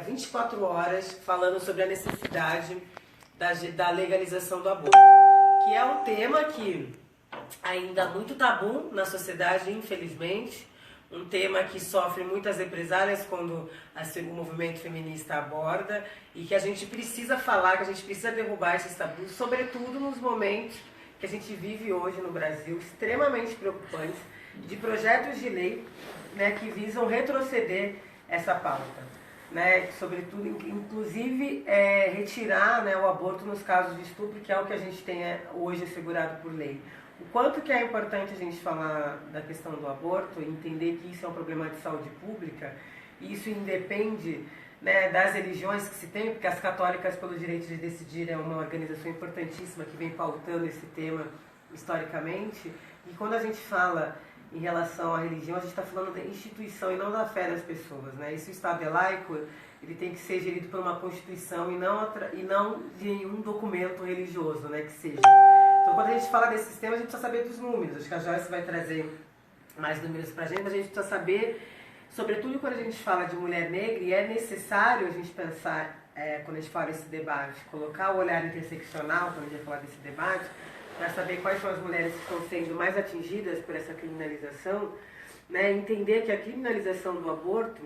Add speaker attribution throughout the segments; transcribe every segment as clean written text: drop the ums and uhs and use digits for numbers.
Speaker 1: 24 horas falando sobre a necessidade da legalização do aborto, que é um tema que ainda é muito tabu na sociedade, infelizmente, um tema que sofre muitas represálias quando o movimento feminista aborda e que a gente precisa falar, que a gente precisa derrubar esses tabus, sobretudo nos momentos que a gente vive hoje no Brasil, extremamente preocupantes, de projetos de lei, né, que visam retroceder essa pauta. Né, sobretudo, inclusive, retirar, né, o aborto nos casos de estupro, que é o que a gente tem hoje assegurado por lei. O quanto que é importante a gente falar da questão do aborto, entender que isso é um problema de saúde pública, e isso independe, né, das religiões que se tem, porque as Católicas pelo Direito de Decidir é uma organização importantíssima que vem pautando esse tema historicamente, e quando a gente fala em relação à religião, a gente está falando da instituição e não da fé das pessoas, né? E se o Estado é laico, ele tem que ser gerido por uma Constituição e não de nenhum documento religioso, né, que seja. Então, quando a gente fala desse sistema, a gente precisa saber dos números. Acho que a Joyce vai trazer mais números para a gente precisa saber, sobretudo quando a gente fala de mulher negra, e é necessário a gente pensar, quando a gente fala desse debate, colocar o olhar interseccional, quando a gente vai falar desse debate, para saber quais são as mulheres que estão sendo mais atingidas por essa criminalização, né? Entender que a criminalização do aborto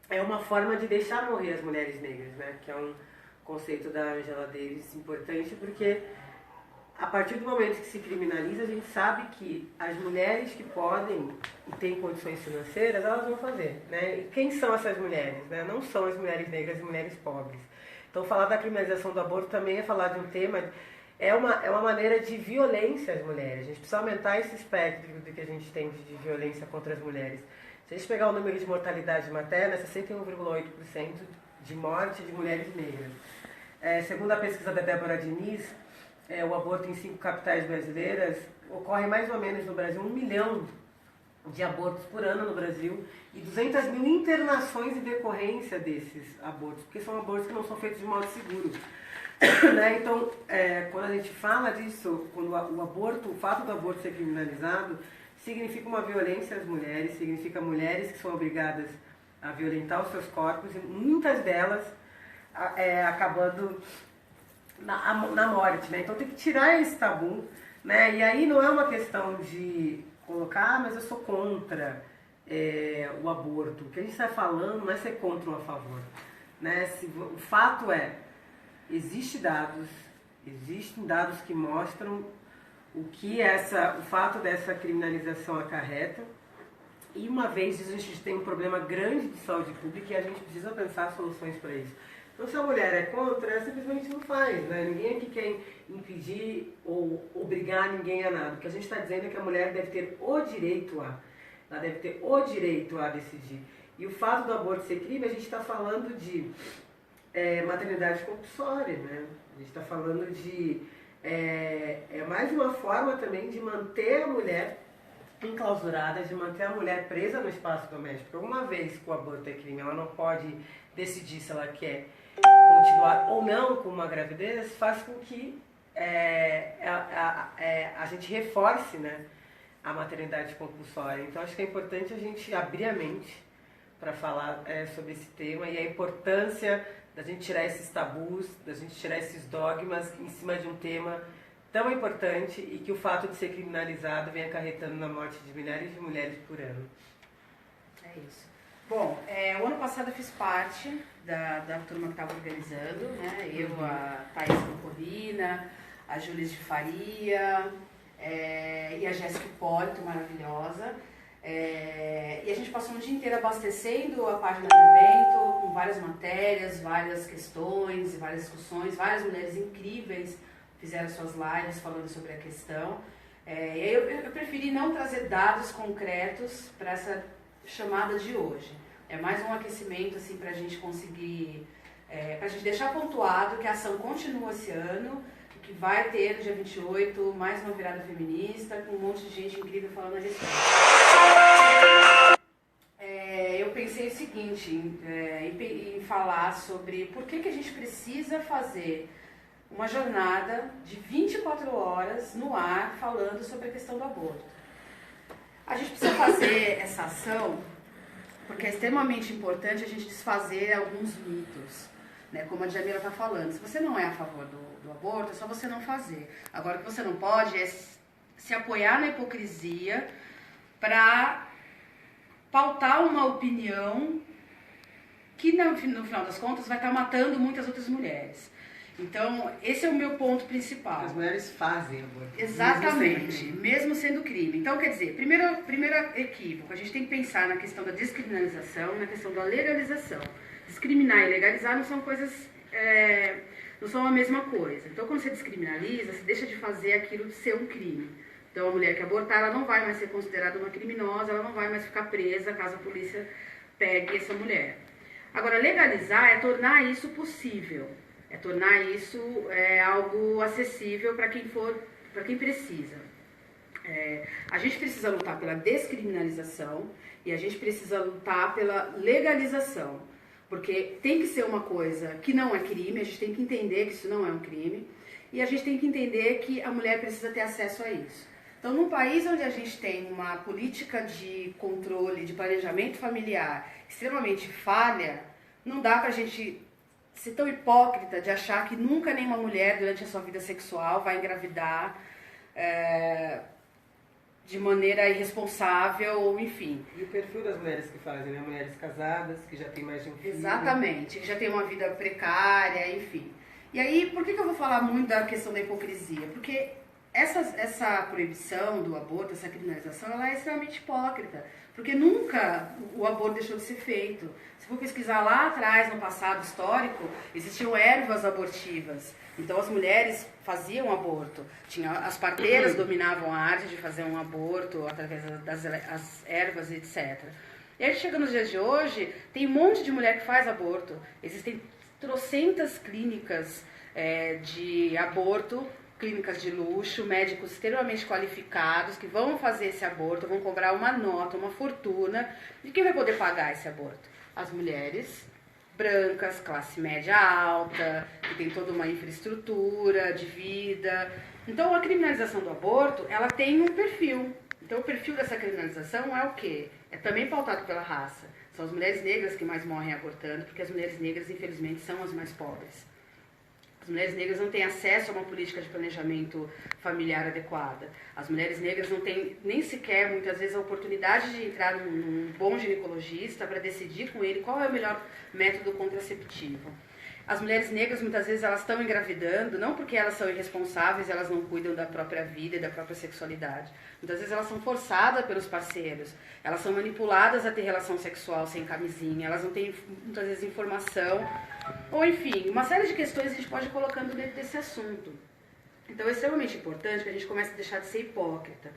Speaker 1: é uma forma de deixar morrer as mulheres negras, né? Que é um conceito da Angela Davis importante, porque a partir do momento que se criminaliza, a gente sabe que as mulheres que podem e têm condições financeiras, elas vão fazer, né? E quem são essas mulheres, né? Não são as mulheres negras e mulheres pobres. Então, falar da criminalização do aborto também é falar de um tema... É uma maneira de violência às mulheres. A gente precisa aumentar esse espectro do que a gente tem de violência contra as mulheres. Se a gente pegar o número de mortalidade materna, é 61,8% de morte de mulheres negras. Segundo a pesquisa da Débora Diniz, o aborto em 5 capitais brasileiras ocorre mais ou menos no Brasil 1 milhão de abortos por ano no Brasil e 200 mil internações em decorrência desses abortos, porque são abortos que não são feitos de modo seguro. Né? Então, quando a gente fala disso, quando o fato do aborto ser criminalizado, significa uma violência às mulheres, significa mulheres que são obrigadas a violentar os seus corpos, e muitas delas acabando na morte. Né? Então tem que tirar esse tabu, né? E aí não é uma questão de colocar, mas eu sou contra o aborto. O que a gente está falando não é ser contra ou a favor. Né? O fato existem dados que mostram o fato dessa criminalização acarreta, e uma vez a gente tem um problema grande de saúde pública e a gente precisa pensar soluções para isso. Então, se a mulher é contra, ela simplesmente não faz, né? Ninguém aqui quer impedir ou obrigar ninguém a nada. O que a gente está dizendo é que a mulher deve ter o direito ela deve ter o direito a decidir. E o fato do aborto ser crime, a gente está falando de maternidade compulsória, né? A gente está falando de... mais uma forma também de manter a mulher enclausurada, de manter a mulher presa no espaço doméstico. Porque uma vez que o aborto é crime, ela não pode decidir se ela quer continuar ou não com uma gravidez, faz com que a gente reforce, né, a maternidade compulsória. Então, acho que é importante a gente abrir a mente para falar sobre esse tema e a importância da gente tirar esses tabus, da gente tirar esses dogmas em cima de um tema tão importante e que o fato de ser criminalizado vem acarretando na morte de milhares de mulheres por ano.
Speaker 2: É isso. Bom, o ano passado eu fiz parte da turma que estava organizando, né? Eu, a Thaís Camporina, a Júlia de Faria e a Jéssica Hipólito, maravilhosa. E a gente passou um dia inteiro abastecendo a página do evento, com várias matérias, várias questões, várias discussões, várias mulheres incríveis fizeram suas lives falando sobre a questão. Eu preferi não trazer dados concretos para essa chamada de hoje. É mais um aquecimento assim, para a gente conseguir, para a gente deixar pontuado que a ação continua esse ano, que vai ter no dia 28 mais uma virada feminista, com um monte de gente incrível falando a respeito. Eu pensei o seguinte, em falar sobre por que a gente precisa fazer uma jornada de 24 horas no ar falando sobre a questão do aborto. A gente precisa fazer essa ação porque é extremamente importante a gente desfazer alguns mitos. Né, como a Djamila está falando, se você não é a favor do aborto, é só você não fazer. Agora, o que você não pode é se apoiar na hipocrisia para pautar uma opinião que, no final das contas, vai estar matando muitas outras mulheres. Então, esse é o meu ponto principal.
Speaker 1: As mulheres fazem aborto.
Speaker 2: Exatamente, mesmo sendo crime. Então, quer dizer, primeiro equívoco, a gente tem que pensar na questão da descriminalização e na questão da legalização. Discriminar e legalizar não são coisas, não são a mesma coisa. Então, quando você descriminaliza, você deixa de fazer aquilo de ser um crime. Então, a mulher que abortar, ela não vai mais ser considerada uma criminosa, ela não vai mais ficar presa caso a polícia pegue essa mulher. Agora, legalizar é tornar isso possível, é tornar isso algo acessível para quem precisa. A gente precisa lutar pela descriminalização e a gente precisa lutar pela legalização. Porque tem que ser uma coisa que não é crime, a gente tem que entender que isso não é um crime, e a gente tem que entender que a mulher precisa ter acesso a isso. Então, num país onde a gente tem uma política de controle, de planejamento familiar extremamente falha, não dá pra gente ser tão hipócrita de achar que nunca nenhuma mulher durante a sua vida sexual vai engravidar de maneira irresponsável, ou enfim.
Speaker 1: E o perfil das mulheres que fazem, né? Mulheres casadas, que já têm mais de um filho.
Speaker 2: Exatamente, que já tem uma vida precária, enfim. E aí, por que eu vou falar muito da questão da hipocrisia? Porque essa proibição do aborto, essa criminalização, ela é extremamente hipócrita. Porque nunca o aborto deixou de ser feito. Se for pesquisar lá atrás, no passado histórico, existiam ervas abortivas. Então as mulheres faziam aborto. As parteiras dominavam a arte de fazer um aborto através das ervas, etc. E aí chega nos dias de hoje, tem um monte de mulher que faz aborto. Existem trocentas clínicas de aborto, clínicas de luxo, médicos extremamente qualificados que vão fazer esse aborto, vão cobrar uma nota, uma fortuna. E quem vai poder pagar esse aborto? As mulheres brancas, classe média alta, que tem toda uma infraestrutura de vida. Então, a criminalização do aborto, ela tem um perfil. Então, o perfil dessa criminalização é o quê? É também pautado pela raça. São as mulheres negras que mais morrem abortando, porque as mulheres negras, infelizmente, são as mais pobres. As mulheres negras não têm acesso a uma política de planejamento familiar adequada. As mulheres negras não têm nem sequer, muitas vezes, a oportunidade de entrar num bom ginecologista para decidir com ele qual é o melhor método contraceptivo. As mulheres negras, muitas vezes, elas estão engravidando, não porque elas são irresponsáveis, elas não cuidam da própria vida e da própria sexualidade. Muitas vezes elas são forçadas pelos parceiros, elas são manipuladas a ter relação sexual sem camisinha, elas não têm, muitas vezes, informação, ou enfim, uma série de questões a gente pode ir colocando dentro desse assunto. Então é extremamente importante que a gente comece a deixar de ser hipócrita.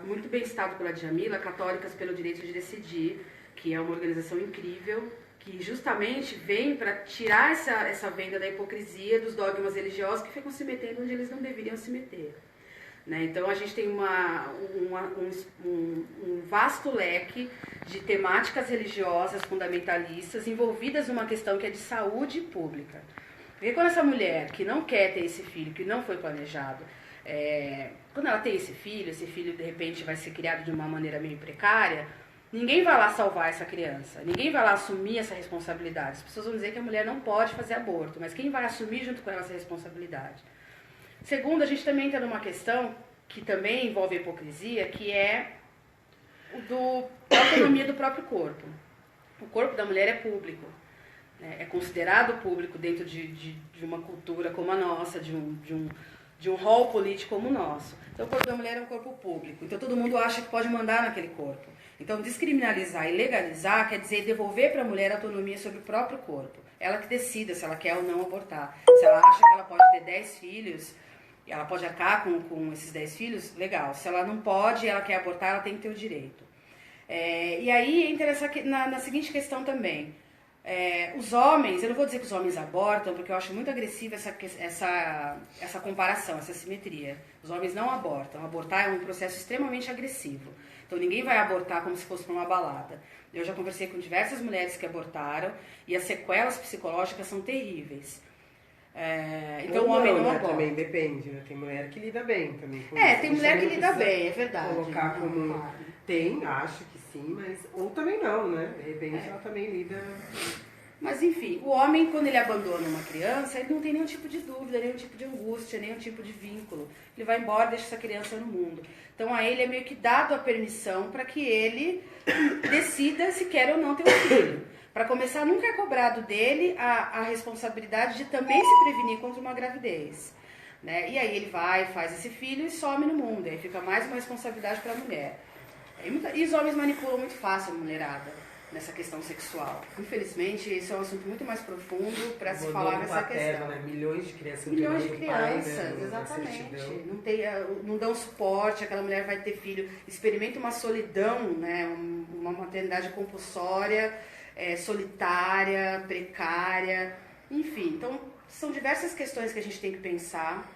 Speaker 2: Muito bem citado pela Djamila, Católicas pelo Direito de Decidir, que é uma organização incrível, que justamente vem para tirar essa venda da hipocrisia dos dogmas religiosos que ficam se metendo onde eles não deveriam se meter. Né? Então a gente tem um vasto leque de temáticas religiosas fundamentalistas envolvidas numa questão que é de saúde pública. Porque quando essa mulher que não quer ter esse filho, que não foi planejado, quando ela tem esse filho de repente vai ser criado de uma maneira meio precária, ninguém vai lá salvar essa criança, ninguém vai lá assumir essa responsabilidade. As pessoas vão dizer que a mulher não pode fazer aborto, mas quem vai assumir junto com ela essa responsabilidade? Segundo, a gente também entra numa questão que também envolve a hipocrisia, que é da autonomia do próprio corpo. O corpo da mulher é público, né? É considerado público dentro de uma cultura como a nossa, de um rol político como o nosso. Então o corpo da mulher é um corpo público, então todo mundo acha que pode mandar naquele corpo. Então descriminalizar e legalizar quer dizer devolver para a mulher a autonomia sobre o próprio corpo. Ela que decida se ela quer ou não abortar. Se ela acha que ela pode ter 10 filhos, ela pode arcar com esses 10 filhos, legal. Se ela não pode e ela quer abortar, ela tem que ter o direito. E aí entra na seguinte questão também. Os homens, eu não vou dizer que os homens abortam, porque eu acho muito agressiva essa comparação, essa simetria. Os homens não abortam. Abortar é um processo extremamente agressivo. Então ninguém vai abortar como se fosse para uma balada. Eu já conversei com diversas mulheres que abortaram e as sequelas psicológicas são terríveis. Então o homem não
Speaker 1: né?
Speaker 2: aborta.
Speaker 1: Também depende, né? Tem mulher que lida bem também com
Speaker 2: Tem mulher que lida bem, é verdade.
Speaker 1: Colocar como... Tem, acho que sim, mas... Ou também não, né? De repente ela também lida...
Speaker 2: Mas enfim, o homem, quando ele abandona uma criança, ele não tem nenhum tipo de dúvida, nenhum tipo de angústia, nenhum tipo de vínculo. Ele vai embora e deixa essa criança no mundo. Então a ele é meio que dado a permissão para que ele decida se quer ou não ter um filho. Para começar, nunca é cobrado dele a responsabilidade de também se prevenir contra uma gravidez. Né? E aí ele vai, faz esse filho e some no mundo. Aí fica mais uma responsabilidade para a mulher. E os homens manipulam muito fácil a mulherada nessa questão sexual. Infelizmente, esse é um assunto muito mais profundo para se falar nessa questão.
Speaker 1: Né? Milhões de crianças.
Speaker 2: Milhões de crianças,
Speaker 1: pai, né?
Speaker 2: Exatamente. Não dão suporte, aquela mulher vai ter filho, experimenta uma solidão, né? Uma maternidade compulsória, solitária, precária, enfim. Então, são diversas questões que a gente tem que pensar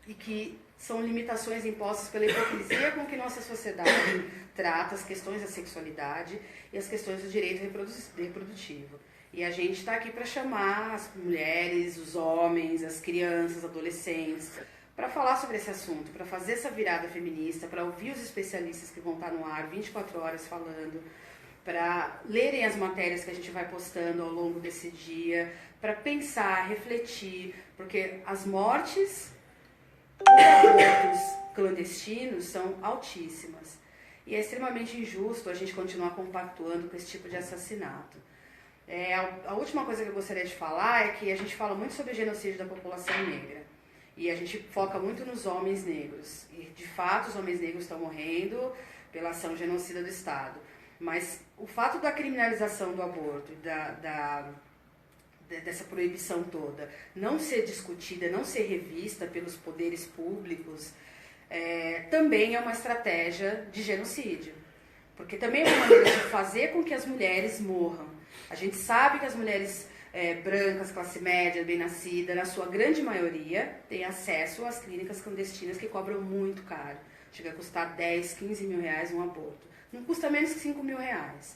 Speaker 2: e que são limitações impostas pela hipocrisia com que nossa sociedade trata as questões da sexualidade e as questões do direito reprodutivo. E a gente está aqui para chamar as mulheres, os homens, as crianças, adolescentes, para falar sobre esse assunto, para fazer essa virada feminista, para ouvir os especialistas que vão estar no ar 24 horas falando, para lerem as matérias que a gente vai postando ao longo desse dia, para pensar, refletir, porque as mortes por abortos clandestinos são altíssimas. E é extremamente injusto a gente continuar compactuando com esse tipo de assassinato. A última coisa que eu gostaria de falar é que a gente fala muito sobre o genocídio da população negra. E a gente foca muito nos homens negros. E, de fato, os homens negros estão morrendo pela ação genocida do Estado. Mas o fato da criminalização do aborto e dessa proibição toda não ser discutida, não ser revista pelos poderes públicos, também é uma estratégia de genocídio. Porque também é uma maneira de fazer com que as mulheres morram. A gente sabe que as mulheres brancas, classe média, bem-nascida, na sua grande maioria, têm acesso às clínicas clandestinas que cobram muito caro. Chega a custar 10, 15 mil reais um aborto. Não custa menos que 5 mil reais.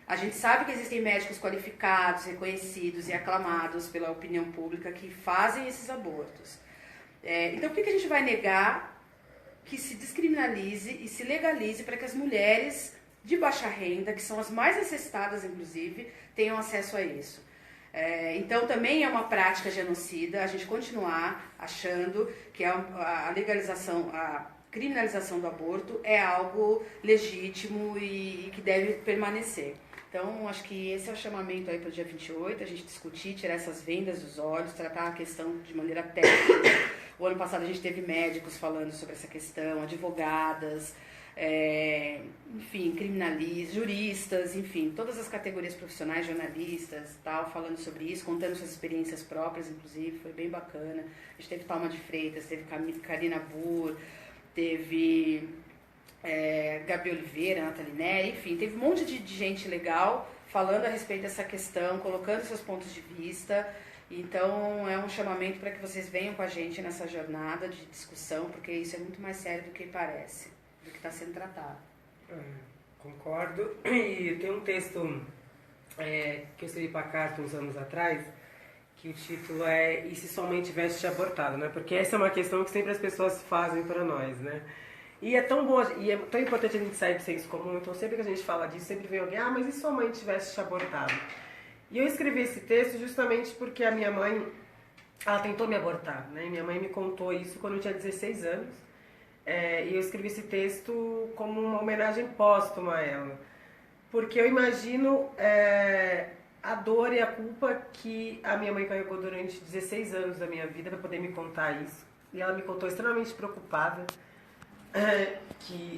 Speaker 2: A gente sabe que existem médicos qualificados, reconhecidos e aclamados pela opinião pública que fazem esses abortos. Então, por que a gente vai negar que se descriminalize e se legalize para que as mulheres de baixa renda, que são as mais necessitadas, inclusive, tenham acesso a isso? Então, também é uma prática genocida a gente continuar achando que a legalização, a criminalização do aborto é algo legítimo e que deve permanecer. Então, acho que esse é o chamamento aí para o dia 28, a gente discutir, tirar essas vendas dos olhos, tratar a questão de maneira técnica. O ano passado a gente teve médicos falando sobre essa questão, advogadas, enfim, criminalistas, juristas, enfim, todas as categorias profissionais, jornalistas, tal, falando sobre isso, contando suas experiências próprias, inclusive, foi bem bacana. A gente teve Thalma de Freitas, teve Karina Burr, teve Gabi Oliveira, Nathalie Neri, enfim, teve um monte de gente legal falando a respeito dessa questão, colocando seus pontos de vista. Então é um chamamento para que vocês venham com a gente nessa jornada de discussão, porque isso é muito mais sério do que parece, do que está sendo tratado.
Speaker 1: Concordo. E tem um texto que eu escrevi para a Carta uns anos atrás, que o título é "E se sua mãe tivesse te abortado?", né? Porque essa é uma questão que sempre as pessoas fazem para nós, né? E é tão bom, e é tão importante a gente sair do senso comum, então sempre que a gente fala disso, sempre vem alguém, mas e se sua mãe tivesse te abortado? E eu escrevi esse texto justamente porque a minha mãe, ela tentou me abortar, né? Minha mãe me contou isso quando eu tinha 16 anos, e eu escrevi esse texto como uma homenagem póstuma a ela. Porque eu imagino a dor e a culpa que a minha mãe carregou durante 16 anos da minha vida para poder me contar isso. E ela me contou extremamente preocupada,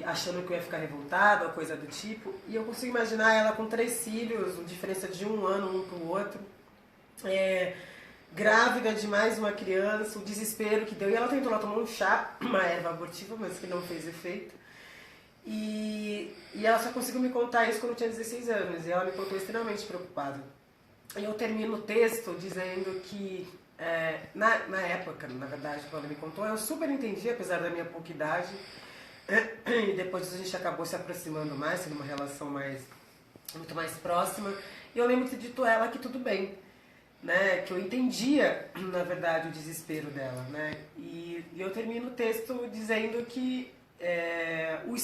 Speaker 1: achando que eu ia ficar revoltada, ou coisa do tipo. E eu consigo imaginar ela com 3 filhos, diferença de 1 ano um para o outro, grávida de mais uma criança, o desespero que deu. E ela tomou um chá, uma erva abortiva, mas que não fez efeito. E ela só conseguiu me contar isso quando eu tinha 16 anos. E ela me contou extremamente preocupada. E eu termino o texto dizendo que, na época, na verdade, quando ela me contou, eu super entendi, apesar da minha pouca idade. E depois a gente acabou se aproximando mais, tendo uma relação muito mais próxima. E eu lembro de ter dito a ela que tudo bem. né, que eu entendia, na verdade, o desespero dela, né, e eu termino o texto dizendo que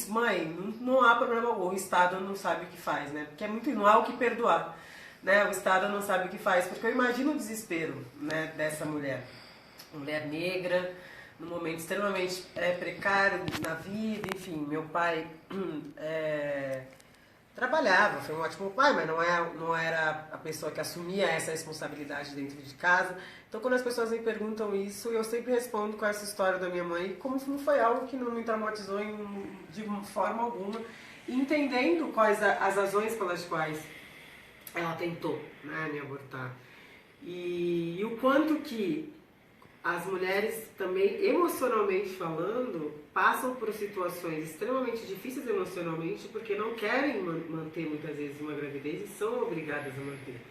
Speaker 1: mãe, não há problema algum, o Estado não sabe o que faz, né, porque não há o que perdoar, né, o Estado não sabe o que faz, porque eu imagino o desespero, né, dessa mulher negra, num momento extremamente precário na vida, enfim, meu pai trabalhava, foi um ótimo pai, mas não era a pessoa que assumia essa responsabilidade dentro de casa. Então, quando as pessoas me perguntam isso, eu sempre respondo com essa história da minha mãe, como se não foi algo que não me traumatizou de forma alguma, entendendo quais as razões pelas quais ela tentou, né, me abortar. E o quanto que as mulheres também, emocionalmente falando, passam por situações extremamente difíceis emocionalmente porque não querem manter muitas vezes uma gravidez e são obrigadas a manter.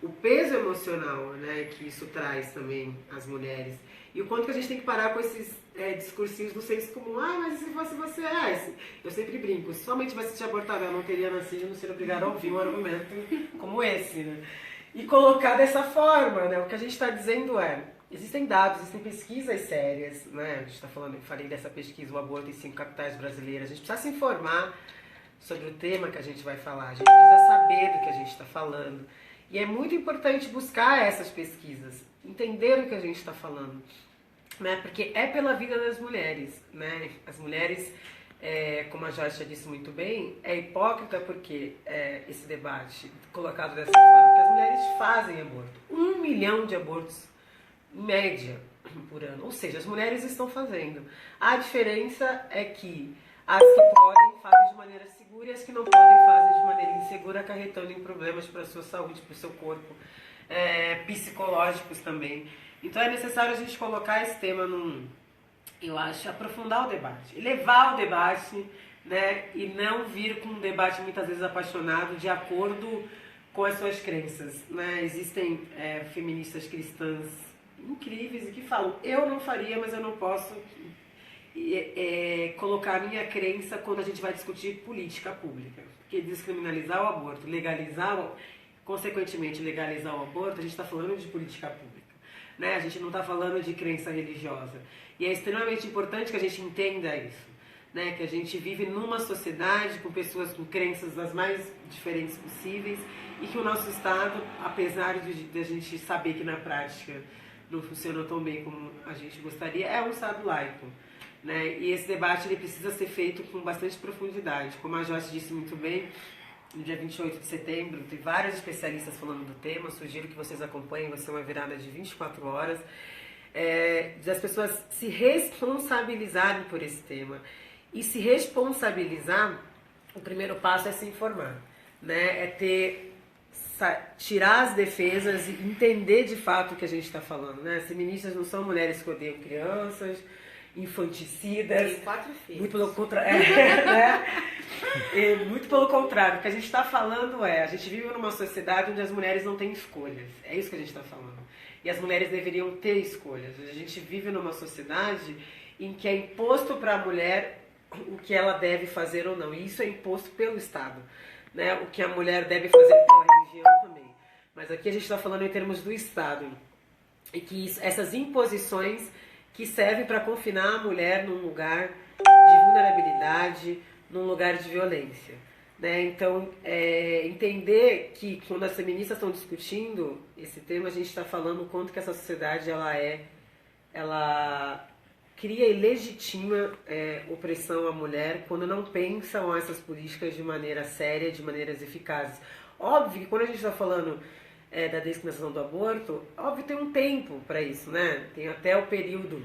Speaker 1: O peso emocional, né, que isso traz também às mulheres. E o quanto que a gente tem que parar com esses discursinhos do senso comum. Mas se fosse você, eu sempre brinco, se somente tivesse te abortado, eu não teria nascido, não seria obrigada a ouvir um argumento como esse, né? E colocar dessa forma, né? O que a gente está dizendo existem dados, existem pesquisas sérias, né? A gente está falando, eu falei dessa pesquisa, o aborto em 5 capitais brasileiras. A gente precisa se informar sobre o tema que a gente vai falar, a gente precisa saber do que a gente está falando. E é muito importante buscar essas pesquisas, entender o que a gente está falando, né? Porque é pela vida das mulheres, né? As mulheres, como a Joyce já disse muito bem, é hipócrita porque esse debate colocado dessa forma, que as mulheres fazem aborto. 1 milhão de abortos em média por ano, ou seja, as mulheres estão fazendo. A diferença é que as que podem fazem de maneira segura e as que não podem fazem de maneira insegura, acarretando em problemas para a sua saúde, para o seu corpo, psicológicos também. Então é necessário a gente colocar esse tema eu acho, aprofundar o debate, levar o debate, né, e não vir com um debate muitas vezes apaixonado de acordo com as suas crenças, né? Existem feministas cristãs incríveis e que falam, eu não faria, mas eu não posso colocar a minha crença quando a gente vai discutir política pública. Porque descriminalizar o aborto, consequentemente legalizar o aborto, a gente está falando de política pública, né? A gente não está falando de crença religiosa. E é extremamente importante que a gente entenda isso, né? Que a gente vive numa sociedade com pessoas com crenças das mais diferentes possíveis e que o nosso Estado, apesar de a gente saber que na prática não funciona tão bem como a gente gostaria, é um Estado laico, né? E esse debate ele precisa ser feito com bastante profundidade. Como a Joyce disse muito bem, no dia 28 de setembro, tem vários especialistas falando do tema, sugiro que vocês acompanhem, vai ser uma virada de 24 horas, das pessoas se responsabilizarem por esse tema. E se responsabilizar, o primeiro passo é se informar, né? Tirar as defesas e entender de fato o que a gente está falando, né? As feministas não são mulheres que odeiam crianças, infanticidas.
Speaker 2: Tem 4 filhos.
Speaker 1: Muito pelo contrário, né? Muito pelo contrário. O que a gente está falando a gente vive numa sociedade onde as mulheres não têm escolhas. É isso que a gente está falando. E as mulheres deveriam ter escolhas. A gente vive numa sociedade em que é imposto para a mulher o que ela deve fazer ou não. E isso é imposto pelo Estado, né? O que a mulher deve fazer pela religião também. Mas aqui a gente está falando em termos do Estado. E que essas imposições que servem para confinar a mulher num lugar de vulnerabilidade, num lugar de violência, né? Então, entender que quando as feministas estão discutindo esse tema, a gente está falando o quanto que essa sociedade ela cria e legitima opressão à mulher quando não pensam essas políticas de maneira séria, de maneiras eficazes. Óbvio que quando a gente está falando da descriminalização do aborto, óbvio tem um tempo para isso, né? Tem até o período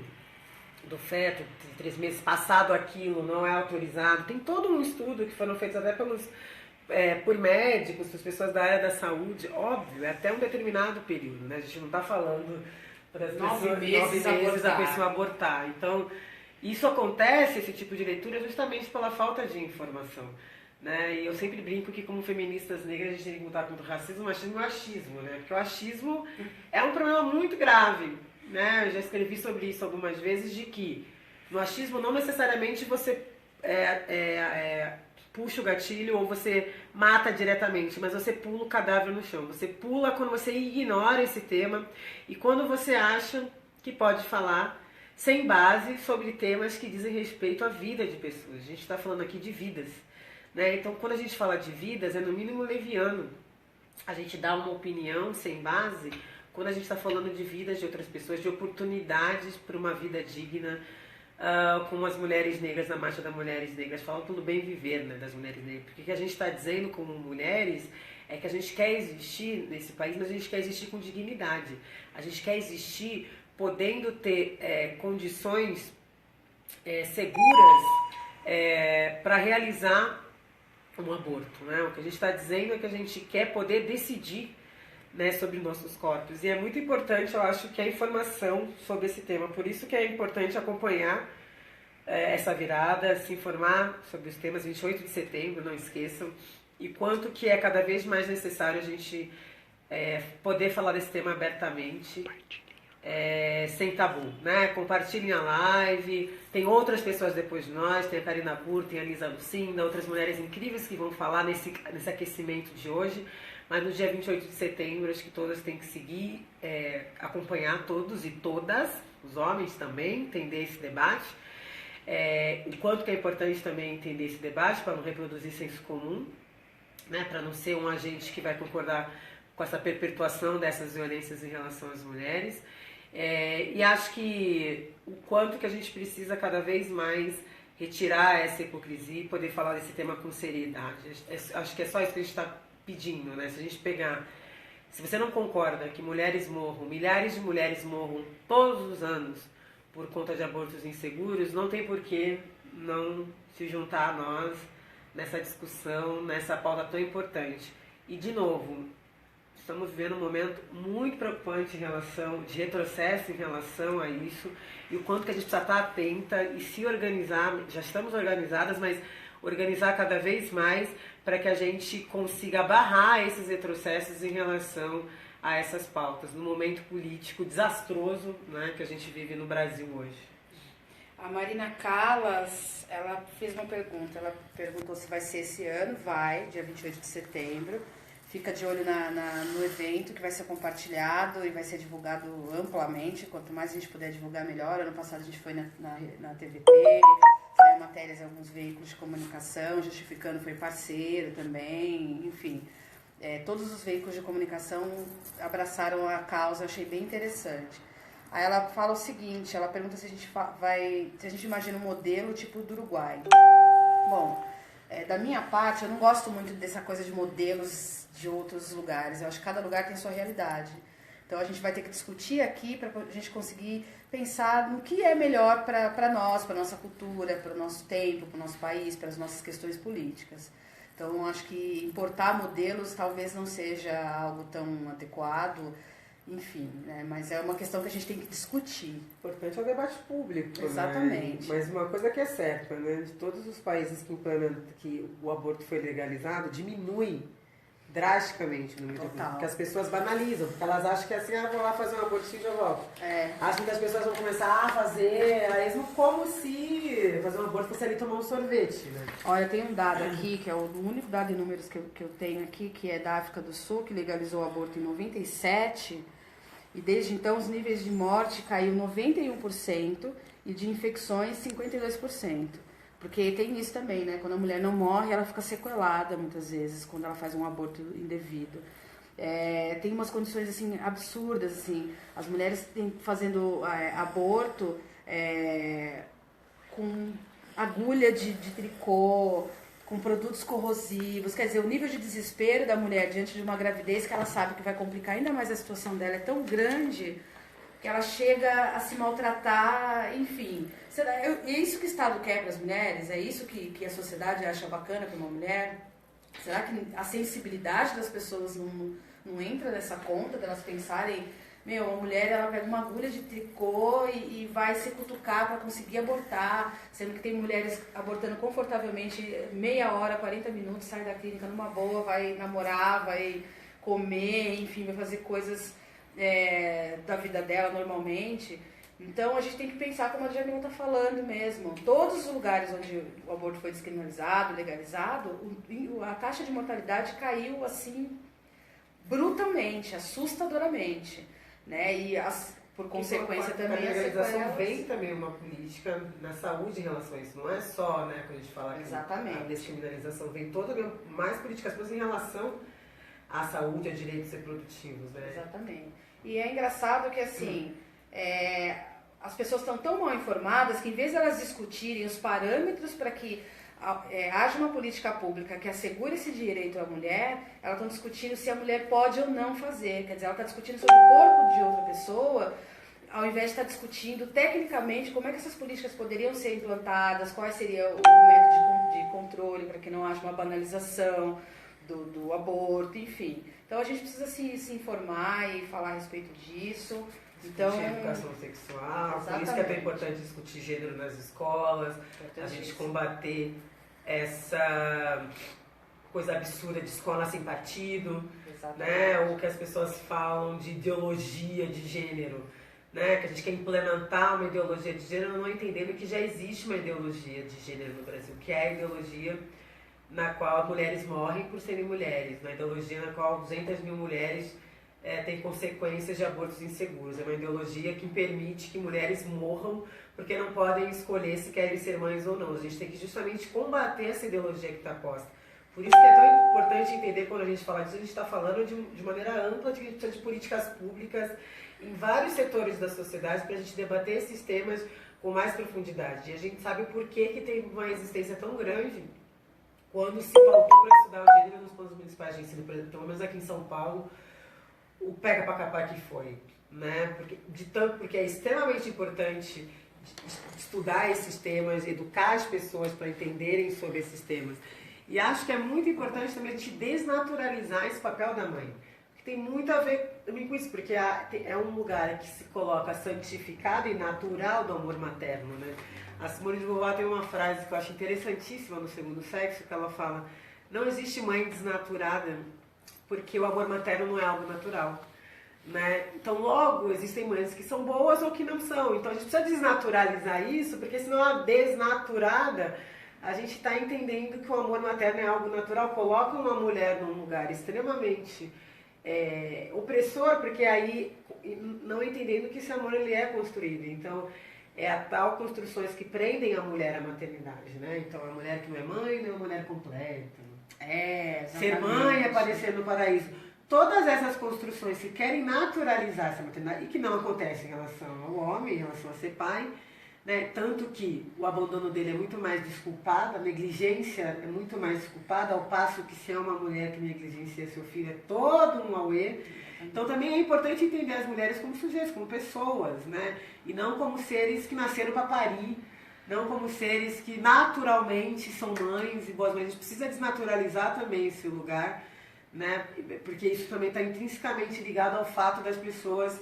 Speaker 1: do feto, de 3 meses, passado aquilo, não é autorizado. Tem todo um estudo que foram feitos até por médicos, por pessoas da área da saúde, óbvio, é até um determinado período, né? A gente não está falando para as pessoas 9 meses a pessoa abortar. Então, isso acontece, esse tipo de leitura, justamente pela falta de informação, né? E eu sempre brinco que como feministas negras a gente tem que lutar contra o racismo, machismo e o achismo, né? Porque o achismo é um problema muito grave, né? Eu já escrevi sobre isso algumas vezes, de que no achismo não necessariamente você puxa o gatilho ou você mata diretamente, mas você pula o cadáver no chão. Você pula quando você ignora esse tema e quando você acha que pode falar sem base sobre temas que dizem respeito à vida de pessoas. A gente está falando aqui de vidas, né? Então, quando a gente fala de vidas, é no mínimo leviano a gente dá uma opinião sem base quando a gente está falando de vidas de outras pessoas, de oportunidades para uma vida digna, como as mulheres negras na Marcha das Mulheres Negras falam pelo bem viver, né, das mulheres negras. Porque o que a gente está dizendo como mulheres é que a gente quer existir nesse país, mas a gente quer existir com dignidade. A gente quer existir podendo ter condições seguras para realizar um aborto, né? O que a gente está dizendo é que a gente quer poder decidir, né, sobre nossos corpos. E é muito importante, eu acho, que a informação sobre esse tema. Por isso que é importante acompanhar essa virada, se informar sobre os temas. 28 de setembro, não esqueçam. E quanto que é cada vez mais necessário a gente poder falar desse tema abertamente, sem tabu, né? Compartilhem a live, tem outras pessoas depois de nós, tem a Karina Burr, tem a Lisa Lucinda, outras mulheres incríveis que vão falar nesse aquecimento de hoje, mas no dia 28 de setembro acho que todas têm que seguir, acompanhar todos e todas, os homens também, entender esse debate, o quanto que é importante também entender esse debate para não reproduzir senso comum, né? Para não ser um agente que vai concordar com essa perpetuação dessas violências em relação às mulheres. E acho que o quanto que a gente precisa cada vez mais retirar essa hipocrisia e poder falar desse tema com seriedade. Acho que é só isso que a gente está pedindo, né? Se a gente pegar, se você não concorda que mulheres morram, milhares de mulheres morram todos os anos por conta de abortos inseguros, não tem por que não se juntar a nós nessa discussão, nessa pauta tão importante. E de novo, estamos vivendo um momento muito preocupante em relação, de retrocesso em relação a isso, e o quanto que a gente precisa estar atenta e se organizar, já estamos organizadas, mas organizar cada vez mais para que a gente consiga barrar esses retrocessos em relação a essas pautas, no momento político desastroso, né, que a gente vive no Brasil hoje.
Speaker 2: A Marina Callas, ela fez uma pergunta, ela perguntou se vai ser esse ano, vai, dia 28 de setembro. Fica de olho no evento que vai ser compartilhado e vai ser divulgado amplamente. Quanto mais a gente puder divulgar, melhor. Ano passado a gente foi na TVT, saiu matérias em alguns veículos de comunicação, justificando, foi parceiro também, enfim. Todos os veículos de comunicação abraçaram a causa, eu achei bem interessante. Aí ela fala o seguinte, ela pergunta se a gente imagina um modelo tipo do Uruguai. Bom, da minha parte, eu não gosto muito dessa coisa de modelos de outros lugares. Eu acho que cada lugar tem sua realidade. Então a gente vai ter que discutir aqui para a gente conseguir pensar no que é melhor para nós, para a nossa cultura, para o nosso tempo, para o nosso país, para as nossas questões políticas. Então acho que importar modelos talvez não seja algo tão adequado, enfim, né? Mas é uma questão que a gente tem que discutir.
Speaker 1: O importante é o debate público.
Speaker 2: Exatamente.
Speaker 1: Né? Mas uma coisa que é certa, né? De todos os países que o aborto foi legalizado, diminui drasticamente o número de abortos, porque as pessoas banalizam, porque elas acham que assim, vou lá fazer um abortinho e já volto. Acham que as pessoas vão começar a fazer mesmo como se fazer um aborto fosse ali tomar um sorvete, né?
Speaker 2: Olha, tem um dado aqui, que é o único dado em números que eu tenho aqui, que é da África do Sul, que legalizou o aborto em 97, e desde então os níveis de morte caiu 91% e de infecções 52%. Porque tem isso também, né? Quando a mulher não morre, ela fica sequelada muitas vezes, quando ela faz um aborto indevido. Tem umas condições assim absurdas, assim. As mulheres fazendo aborto com agulha de tricô, com produtos corrosivos. Quer dizer, o nível de desespero da mulher diante de uma gravidez que ela sabe que vai complicar ainda mais a situação dela é tão grande que ela chega a se maltratar, enfim. É isso que o Estado quer para as mulheres? É isso que a sociedade acha bacana para uma mulher? Será que a sensibilidade das pessoas não entra nessa conta, delas pensarem, a mulher ela pega uma agulha de tricô e vai se cutucar para conseguir abortar, sendo que tem mulheres abortando confortavelmente meia hora, 40 minutos, sai da clínica numa boa, vai namorar, vai comer, enfim, vai fazer coisas da vida dela normalmente. Então a gente tem que pensar como a Djamila está falando mesmo. Todos os lugares onde o aborto foi descriminalizado, legalizado, a taxa de mortalidade caiu assim brutalmente, assustadoramente, né? E por consequência também
Speaker 1: a legalização vem
Speaker 2: sequelas.
Speaker 1: também uma política na saúde em relação a isso, não é só, né, quando a gente fala que
Speaker 2: Exatamente.
Speaker 1: a descriminalização vem toda mais políticas públicas em relação à saúde, a direitos reprodutivos, né?
Speaker 2: Exatamente. E é engraçado que assim, as pessoas estão tão mal informadas que em vez de elas discutirem os parâmetros para que haja uma política pública que assegure esse direito à mulher, elas estão discutindo se a mulher pode ou não fazer. Quer dizer, ela está discutindo sobre o corpo de outra pessoa, ao invés de estar discutindo tecnicamente como é que essas políticas poderiam ser implantadas, qual seria o método de controle para que não haja uma banalização do aborto, enfim. Então a gente precisa se informar e falar a respeito disso. Então,
Speaker 1: discutir educação sexual,
Speaker 2: exatamente.
Speaker 1: por isso que é tão importante discutir gênero nas escolas, a gente combater essa coisa absurda de escola sem partido, né? Ou que as pessoas falam de ideologia de gênero, né? Que a gente quer implementar uma ideologia de gênero não entendendo que já existe uma ideologia de gênero no Brasil, que é a ideologia na qual mulheres morrem por serem mulheres, uma ideologia na qual 200 mil mulheres têm consequências de abortos inseguros. É uma ideologia que permite que mulheres morram porque não podem escolher se querem ser mães ou não. A gente tem que justamente combater essa ideologia que está posta. Por isso que é tão importante entender quando a gente fala disso, a gente está falando de maneira ampla de que a gente precisa de políticas públicas em vários setores da sociedade para a gente debater esses temas com mais profundidade. E a gente sabe o porquê que tem uma resistência tão grande quando se pautou para estudar o gênero nos planos municipais de ensino, por exemplo, pelo menos aqui em São Paulo, o pega para capar que foi, né? Porque é extremamente importante estudar esses temas, educar as pessoas para entenderem sobre esses temas. E acho que é muito importante também a gente desnaturalizar esse papel da mãe, que tem muito a ver também com isso, porque é um lugar que se coloca santificado e natural do amor materno, né? A Simone de Beauvoir tem uma frase que eu acho interessantíssima no Segundo Sexo, que ela fala: não existe mãe desnaturada porque o amor materno não é algo natural, né? Então, logo, existem mães que são boas ou que não são. Então, a gente precisa desnaturalizar isso, porque senão a desnaturada, a gente está entendendo que o amor materno é algo natural, coloca uma mulher num lugar extremamente opressor, porque aí, não entendendo que esse amor ele é construído. Então, é a tal construções que prendem a mulher à maternidade, né? Então, a mulher que não é mãe não é uma mulher completa. Ser mãe é padecer no paraíso. Todas essas construções que querem naturalizar essa maternidade, e que não acontece em relação ao homem, em relação a ser pai, né? Tanto que o abandono dele é muito mais desculpado, a negligência é muito mais desculpada, ao passo que se é uma mulher que negligencia seu filho é todo um auê. Então também é importante entender as mulheres como sujeitos, como pessoas, né? E não como seres que nasceram para parir, não como seres que naturalmente são mães e boas mães. A gente precisa desnaturalizar também esse lugar, né? Porque isso também está intrinsecamente ligado ao fato das pessoas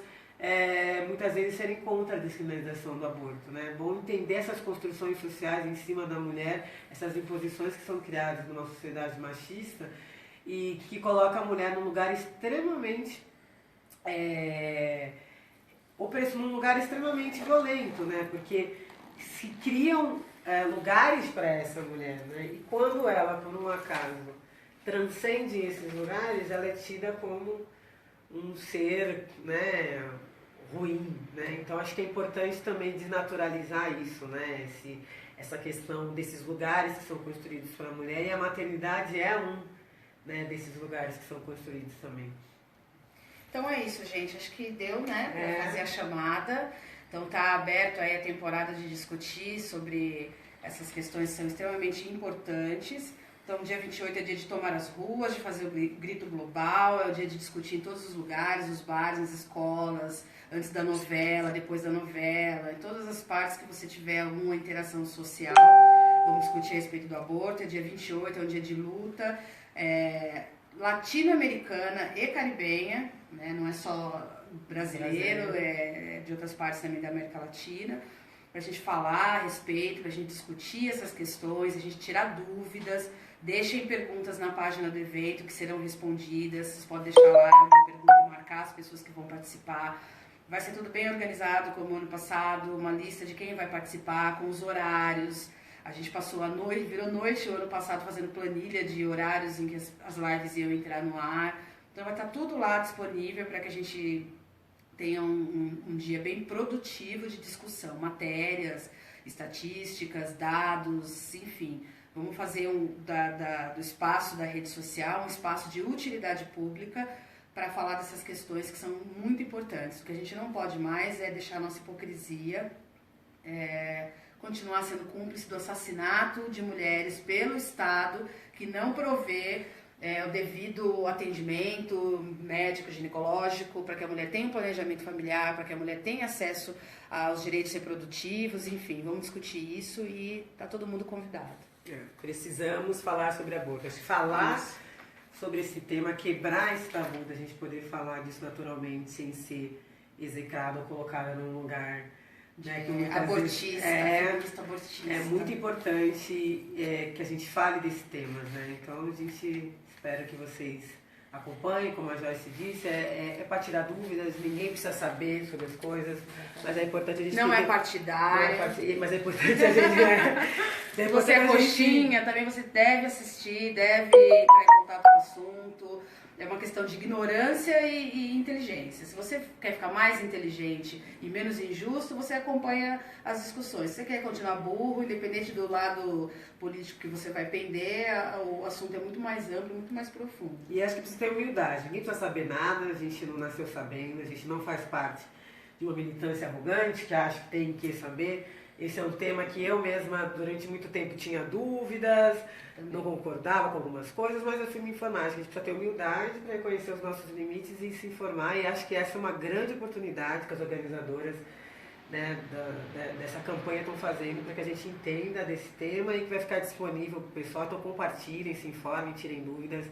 Speaker 1: muitas vezes serem contra a descriminalização do aborto, né? É bom entender essas construções sociais em cima da mulher, essas imposições que são criadas numa sociedade machista e que coloca a mulher num lugar extremamente num lugar extremamente violento, né? Porque se criam lugares para essa mulher, né? E quando ela, por um acaso, transcende esses lugares, ela é tida como um ser, né, ruim, né? Então acho que é importante também desnaturalizar isso, né? Essa questão desses lugares que são construídos para a mulher, e a maternidade é né, desses lugares que são construídos também.
Speaker 2: Então é isso, gente. Acho que deu, né, para fazer a chamada. Então tá aberto aí a temporada de discutir sobre essas questões que são extremamente importantes. Então, dia 28 é dia de tomar as ruas, de fazer o grito global, é o dia de discutir em todos os lugares, nos bares, nas escolas, antes da novela, depois da novela, em todas as partes que você tiver alguma interação social. Vamos discutir a respeito do aborto. É dia 28, é um dia de luta latino-americana e caribenha, né? Não é só brasileiro, é de outras partes também da América Latina, para a gente falar a respeito, para a gente discutir essas questões, a gente tirar dúvidas. Deixem perguntas na página do evento que serão respondidas. Vocês podem deixar lá uma pergunta e marcar as pessoas que vão participar Vai ser tudo bem organizado, como ano passado, uma lista de quem vai participar, com os horários. A gente passou a noite, virou noite o ano passado fazendo planilha de horários em que as lives iam entrar no ar. Então vai estar tudo lá disponível para que a gente tenha um dia bem produtivo de discussão, matérias, estatísticas, dados, enfim. Vamos fazer do espaço da rede social um espaço de utilidade pública para falar dessas questões que são muito importantes. O que a gente não pode mais é deixar a nossa hipocrisia, continuar sendo cúmplice do assassinato de mulheres pelo Estado, que não provê o devido atendimento médico, ginecológico, para que a mulher tenha um planejamento familiar, para que a mulher tenha acesso aos direitos reprodutivos, enfim, vamos discutir isso e está todo mundo convidado.
Speaker 1: Precisamos falar sobre aborto. Falar sobre esse tema, quebrar esse tabu, da gente poder falar disso naturalmente, sem ser execrado ou colocado num lugar...
Speaker 2: abortista, abortista.
Speaker 1: É muito importante que a gente fale desse tema, né? Então a gente espera que vocês acompanhem, como a Joyce disse, é para tirar dúvidas, ninguém precisa saber sobre as coisas, mas é importante a gente...
Speaker 2: Não é partidário.
Speaker 1: Mas é importante a gente...
Speaker 2: Se você é coxinha, também você deve assistir, deve entrar em contato com o assunto. É uma questão de ignorância e inteligência. Se você quer ficar mais inteligente e menos injusto, você acompanha as discussões. Se você quer continuar burro, independente do lado político que você vai pender, o assunto é muito mais amplo, muito mais profundo.
Speaker 1: E acho que precisa ter humildade. Ninguém precisa saber nada, a gente não nasceu sabendo, a gente não faz parte de uma militância arrogante que acha que tem que saber. Esse é um tema que eu mesma, durante muito tempo, tinha dúvidas, não concordava com algumas coisas, mas eu fui me informar. Acho que a gente precisa ter humildade para reconhecer os nossos limites e se informar. E acho que essa é uma grande oportunidade que as organizadoras, né, dessa campanha estão fazendo para que a gente entenda desse tema e que vai ficar disponível para o pessoal. Então compartilhem, se informem, tirem dúvidas.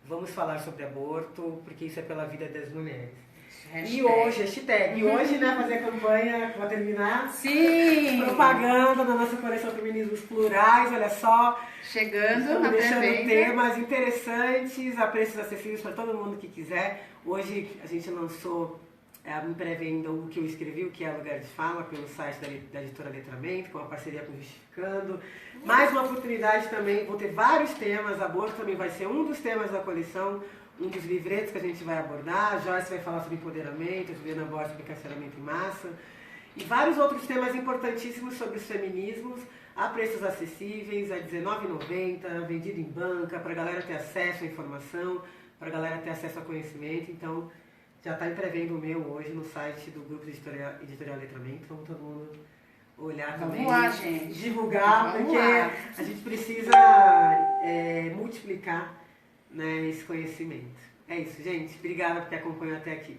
Speaker 1: Vamos falar sobre aborto, porque isso é pela vida das mulheres. E hoje, hashtag. E hoje, né, fazer a campanha, vou terminar.
Speaker 2: Sim!
Speaker 1: Propaganda da nossa coleção Feminismos Plurais, olha só.
Speaker 2: Chegando na
Speaker 1: deixando
Speaker 2: pré-venda.
Speaker 1: temas interessantes, a preços acessíveis para todo mundo que quiser. Hoje a gente lançou em pré-venda o que eu escrevi, o que é Lugar de Fala, pelo site da editora Letramento, com a parceria com o Justificando. Mais uma oportunidade também, vou ter vários temas, aborto também vai ser um dos temas da coleção. Um dos livretos que a gente vai abordar, a Joyce vai falar sobre empoderamento, a Juliana Borges sobre encarceramento em massa, e vários outros temas importantíssimos sobre os feminismos, a preços acessíveis, a R$19,90, vendido em banca, para a galera ter acesso à informação, para a galera ter acesso ao conhecimento. Então, já está em pré-venda o meu hoje no site do Grupo Editorial Letramento. Vamos todo mundo olhar também.
Speaker 2: Vamos lá, gente.
Speaker 1: Divulgar,
Speaker 2: Vamos
Speaker 1: porque
Speaker 2: lá.
Speaker 1: a gente precisa multiplicar, né, esse conhecimento. É isso, gente. Obrigada por ter acompanhado até aqui.